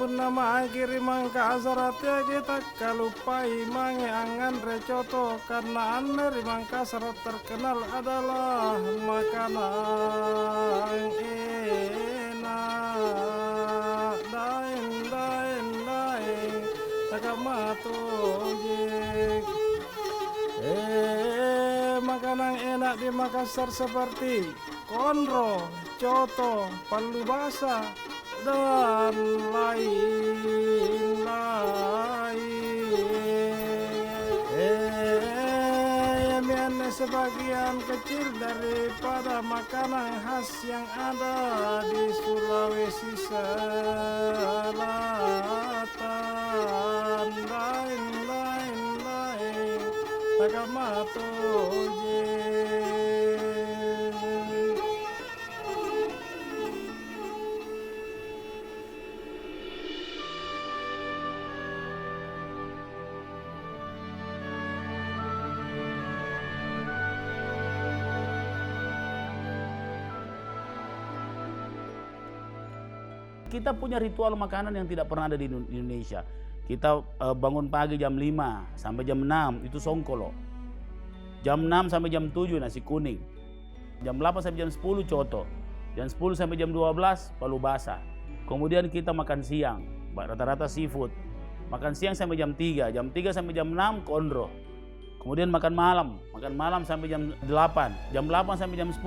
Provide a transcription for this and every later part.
Punna maakiri mangka asaratia kita kalupai mange angan recoto karena ane rimangka sarat terkenal adalah makanan enak daeng daeng daeng takamatoje. Makanan enak di Makassar seperti konro, coto, palu basah, dan lain-lain. Ini sebagian kecil daripada makanan khas yang ada di Sulawesi Selatan. Lain-lain. Takamatoje. Kita punya ritual makanan yang tidak pernah ada di Indonesia. Kita bangun pagi jam 5 sampai jam 6 itu songkolo. Jam 6 sampai jam 7 nasi kuning. Jam 8 sampai jam 10 coto. Jam 10 sampai jam 12 palu basah. Kemudian kita makan siang, rata-rata seafood. Makan siang sampai jam 3, jam 3 sampai jam 6 konro. Kemudian makan malam sampai jam 8. Jam 8 sampai jam 10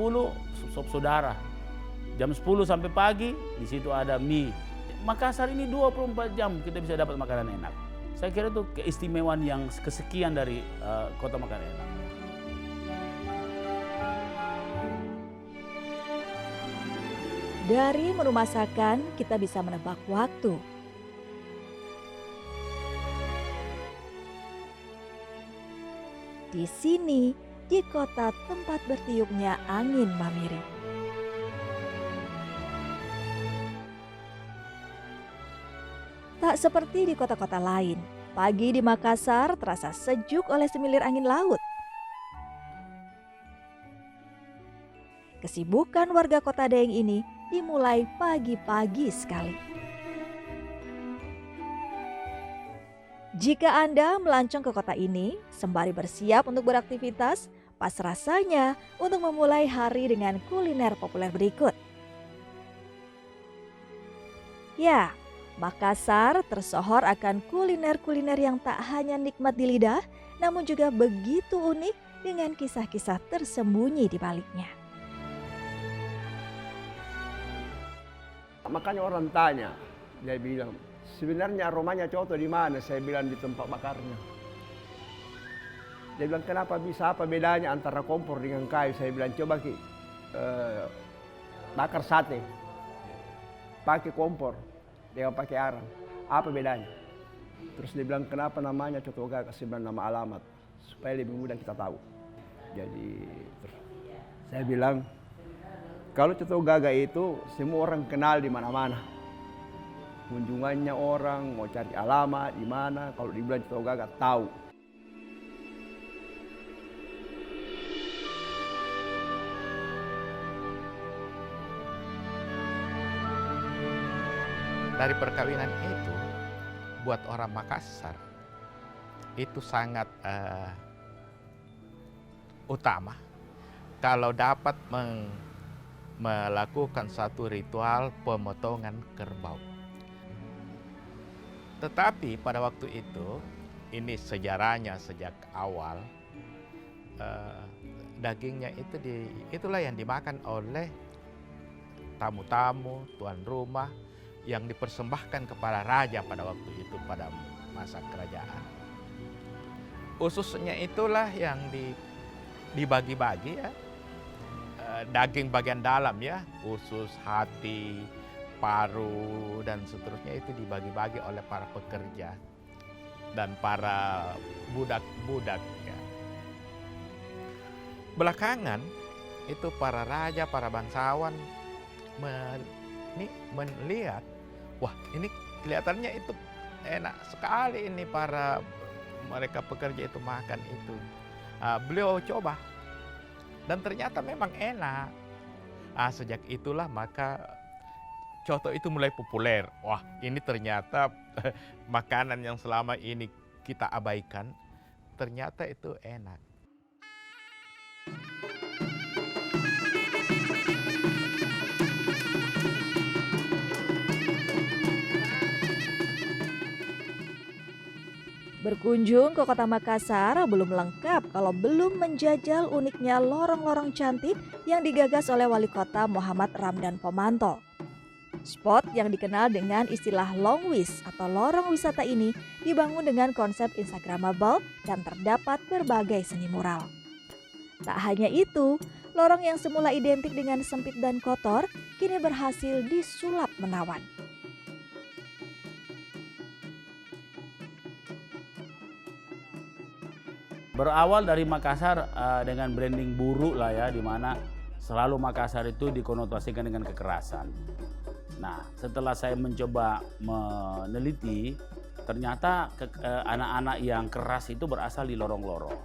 sop saudara. Jam 10 sampai pagi, di situ ada mie. Makassar ini 24 jam kita bisa dapat makanan enak. Saya kira itu keistimewaan yang kesekian dari kota makanan enak. Dari menu masakan, kita bisa menebak waktu. Di sini, di kota tempat bertiupnya angin Mamiri. Tak seperti di kota-kota lain, pagi di Makassar terasa sejuk oleh semilir angin laut. Kesibukan warga kota Daeng ini dimulai pagi-pagi sekali. Jika Anda melancong ke kota ini, sembari bersiap untuk beraktivitas, pas rasanya untuk memulai hari dengan kuliner populer berikut. Ya, Makassar tersohor akan kuliner-kuliner yang tak hanya nikmat di lidah, namun juga begitu unik dengan kisah-kisah tersembunyi di baliknya. Makanya orang tanya, dia bilang, sebenarnya aromanya coto di mana? Saya bilang di tempat bakarnya. Dia bilang, kenapa bisa? Apa bedanya antara kompor dengan kayu? Saya bilang, coba bakar sate, pakai kompor, dia pakai arang. Apa bedanya? Terus dia bilang, kenapa namanya coto gaga? Saya bilang, nama alamat, supaya lebih mudah kita tahu. Jadi, saya bilang, kalau coto gaga itu semua orang kenal di mana-mana. Kunjungannya orang mau cari alamat di mana, kalau dibilang coto gaga tahu. Dari perkawinan itu, buat orang Makassar itu sangat utama kalau dapat melakukan satu ritual pemotongan kerbau. Tetapi pada waktu itu, ini sejarahnya sejak awal, dagingnya itulah yang dimakan oleh tamu-tamu, tuan rumah, yang dipersembahkan kepada raja pada waktu itu, pada masa kerajaan. Ususnya itulah yang dibagi-bagi ya, daging bagian dalam ya, usus, hati, paru, dan seterusnya itu dibagi-bagi oleh para pekerja dan para budak-budak ya. Belakangan itu para raja, para bangsawan melihat, wah ini kelihatannya itu enak sekali ini mereka pekerja itu makan itu. Beliau coba dan ternyata memang enak. Sejak itulah maka coto itu mulai populer. Wah, ini ternyata makanan yang selama ini kita abaikan, ternyata itu enak. Berkunjung ke kota Makassar belum lengkap kalau belum menjajal uniknya lorong-lorong cantik yang digagas oleh Wali Kota Muhammad Ramdan Pomanto. Spot yang dikenal dengan istilah long wish atau lorong wisata ini dibangun dengan konsep Instagramable dan terdapat berbagai seni mural. Tak hanya itu, lorong yang semula identik dengan sempit dan kotor kini berhasil disulap menawan. Berawal dari Makassar dengan branding buruk lah ya, di mana selalu Makassar itu dikonotasikan dengan kekerasan. Nah, setelah saya mencoba meneliti, ternyata anak-anak yang keras itu berasal di lorong-lorong.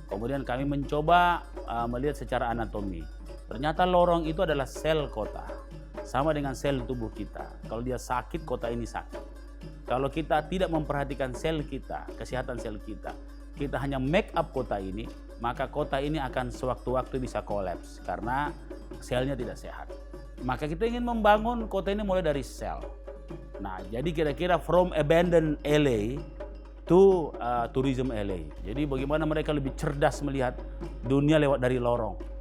Kemudian kami mencoba melihat secara anatomi. Ternyata lorong itu adalah sel kota, sama dengan sel tubuh kita. Kalau dia sakit, kota ini sakit. Kalau kita tidak memperhatikan sel kita, kesehatan sel kita hanya make up kota ini, maka kota ini akan sewaktu-waktu bisa kolaps karena selnya tidak sehat. Maka kita ingin membangun kota ini mulai dari sel. Nah, jadi kira-kira from abandoned LA to tourism LA. Jadi bagaimana mereka lebih cerdas melihat dunia lewat dari lorong.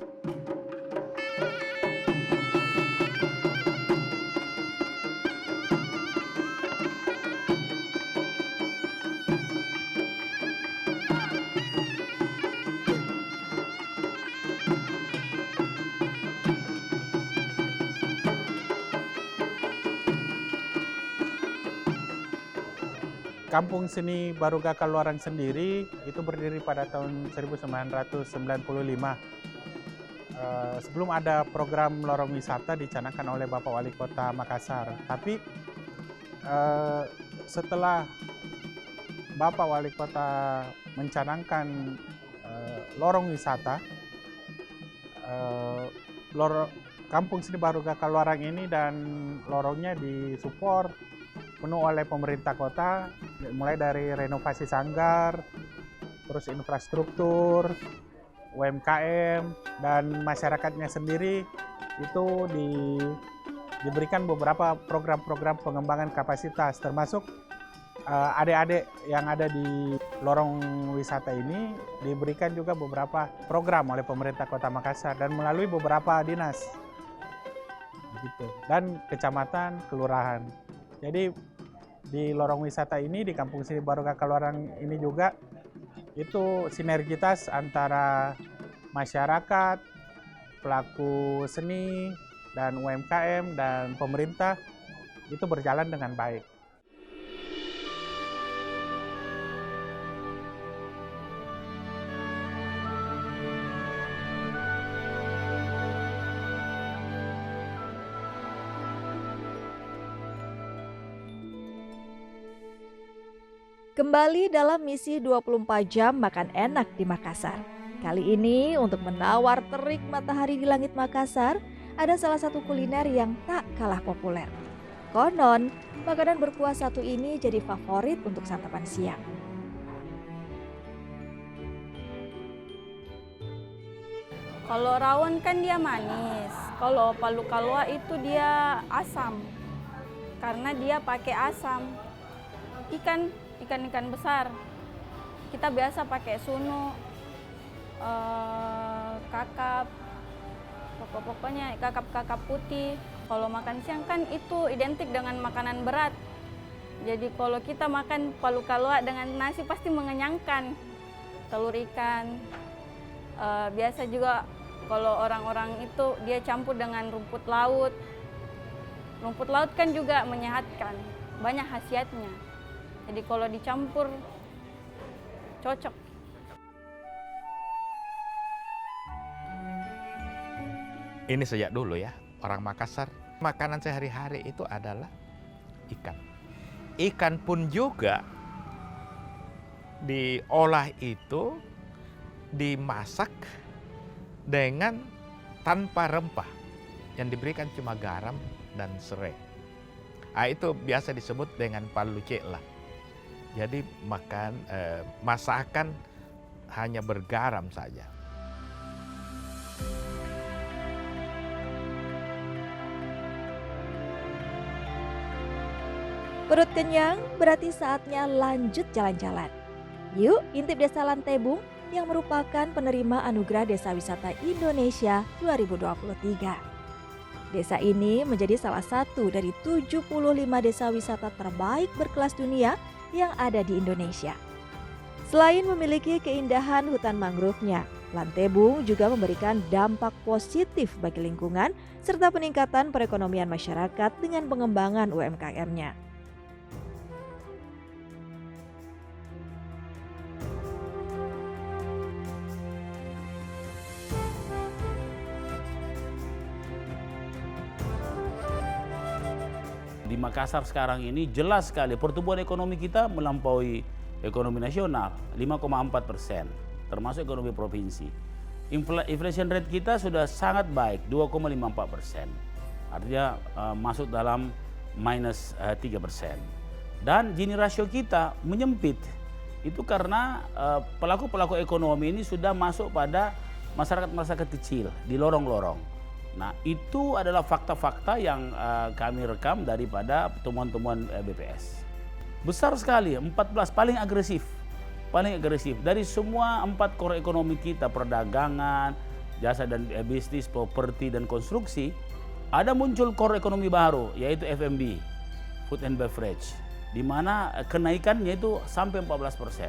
Kampung Seni Baruga Kaluaran sendiri itu berdiri pada tahun 1995. Sebelum ada program lorong wisata dicanangkan oleh Bapak Wali Kota Makassar. Tapi setelah Bapak Wali Kota mencanangkan lorong wisata, Kampung Seni Baruga Kaluaran ini dan lorongnya disupport penuh oleh pemerintah kota, mulai dari renovasi sanggar, terus infrastruktur, UMKM, dan masyarakatnya sendiri itu diberikan beberapa program-program pengembangan kapasitas, termasuk adik-adik yang ada di lorong wisata ini diberikan juga beberapa program oleh pemerintah Kota Makassar dan melalui beberapa dinas gitu, dan kecamatan, kelurahan. Jadi di lorong wisata ini, di Kampung Seni Baruga Kaluaran ini juga itu sinergitas antara masyarakat, pelaku seni, dan UMKM, dan pemerintah itu berjalan dengan baik. Kembali dalam misi 24 jam makan enak di Makassar. Kali ini untuk menawar terik matahari di langit Makassar, ada salah satu kuliner yang tak kalah populer. Konon, makanan berkuah satu ini jadi favorit untuk santapan siang. Kalau rawon kan dia manis, kalau palu kalua itu dia asam, karena dia pakai asam. Ikan besar, kita biasa pakai sunu, kakap, pokoknya kakap putih. Kalau makan siang kan itu identik dengan makanan berat. Jadi kalau kita makan palu kalua dengan nasi pasti mengenyangkan. Telur ikan, biasa juga kalau orang-orang itu dia campur dengan rumput laut. Rumput laut kan juga menyehatkan, banyak khasiatnya. Jadi kalau dicampur, cocok. Ini sejak dulu ya, orang Makassar, makanan sehari-hari itu adalah ikan. Ikan pun juga diolah itu, dimasak dengan tanpa rempah. Yang diberikan cuma garam dan serai. Itu biasa disebut dengan palucek lah. Jadi masakan hanya bergaram saja. Perut kenyang berarti saatnya lanjut jalan-jalan. Yuk intip Desa Lantebung yang merupakan penerima Anugerah Desa Wisata Indonesia 2023. Desa ini menjadi salah satu dari 75 desa wisata terbaik berkelas dunia yang ada di Indonesia. Selain memiliki keindahan hutan mangrove-nya, Lantebung juga memberikan dampak positif bagi lingkungan serta peningkatan perekonomian masyarakat dengan pengembangan UMKM-nya. Di Makassar sekarang ini jelas sekali pertumbuhan ekonomi kita melampaui ekonomi nasional 5,4%, termasuk ekonomi provinsi. Inflation rate kita sudah sangat baik 2,54%, artinya masuk dalam minus 3%. Dan Gini rasio kita menyempit, itu karena pelaku-pelaku ekonomi ini sudah masuk pada masyarakat-masyarakat kecil di lorong-lorong. Nah, itu adalah fakta-fakta yang kami rekam daripada temuan-temuan BPS. Besar sekali, 14 paling agresif. Dari semua 4 core ekonomi kita, perdagangan, jasa dan bisnis, properti dan konstruksi, ada muncul core ekonomi baru yaitu F&B, food and beverage, di mana kenaikannya itu sampai 14%.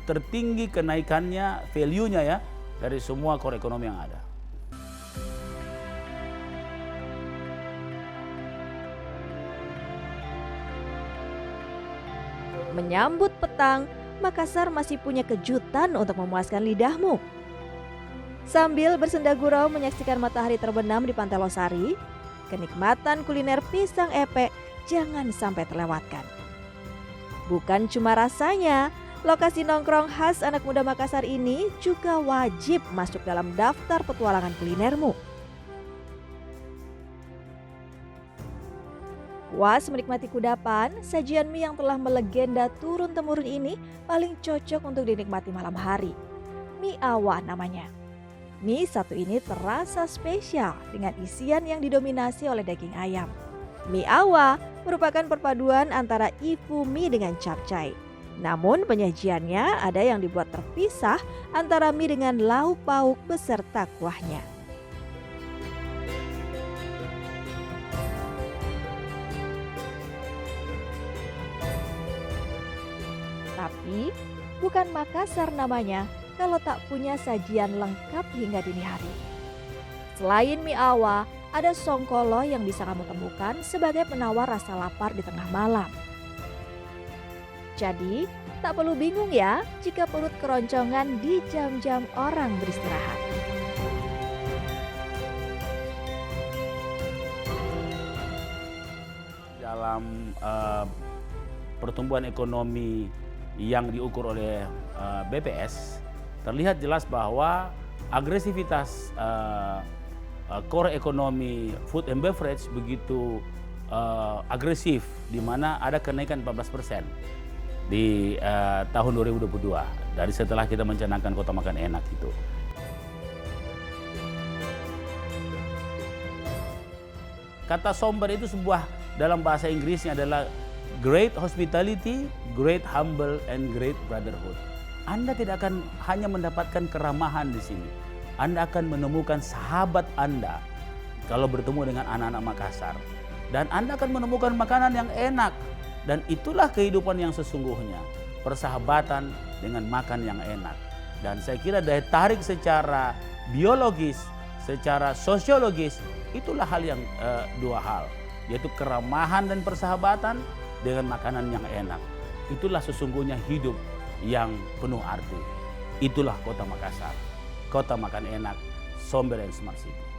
Tertinggi kenaikannya, value-nya ya, dari semua core ekonomi yang ada. Menyambut petang, Makassar masih punya kejutan untuk memuaskan lidahmu. Sambil bersenda gurau menyaksikan matahari terbenam di Pantai Losari, kenikmatan kuliner pisang epek jangan sampai terlewatkan. Bukan cuma rasanya, lokasi nongkrong khas anak muda Makassar ini juga wajib masuk dalam daftar petualangan kulinermu. Puas menikmati kudapan, sajian mie yang telah melegenda turun-temurun ini paling cocok untuk dinikmati malam hari. Mie Awa namanya. Mie satu ini terasa spesial dengan isian yang didominasi oleh daging ayam. Mie Awa merupakan perpaduan antara ifu mie dengan capcay. Namun penyajiannya ada yang dibuat terpisah antara mie dengan lauk pauk beserta kuahnya. Tapi bukan Makassar namanya kalau tak punya sajian lengkap hingga dini hari. Selain mie Awa, ada songkolo yang bisa kamu temukan sebagai penawar rasa lapar di tengah malam. Jadi, tak perlu bingung ya jika perut keroncongan di jam-jam orang beristirahat. Dalam pertumbuhan ekonomi yang diukur oleh BPS, terlihat jelas bahwa agresivitas core ekonomi food and beverage begitu agresif, di mana ada kenaikan 14% di tahun 2022 dari setelah kita mencanangkan Kota Makan Enak itu. Kata somber itu sebuah dalam bahasa Inggrisnya adalah great hospitality, great humble, and great brotherhood. Anda tidak akan hanya mendapatkan keramahan di sini. Anda akan menemukan sahabat Anda kalau bertemu dengan anak-anak Makassar. Dan Anda akan menemukan makanan yang enak. Dan itulah kehidupan yang sesungguhnya. Persahabatan dengan makan yang enak. Dan saya kira daya tarik secara biologis, secara sosiologis, itulah hal yang dua hal. Yaitu keramahan dan persahabatan dengan makanan yang enak. Itulah sesungguhnya hidup yang penuh arti. Itulah Kota Makassar. Kota Makan Enak, Somber and Smart City.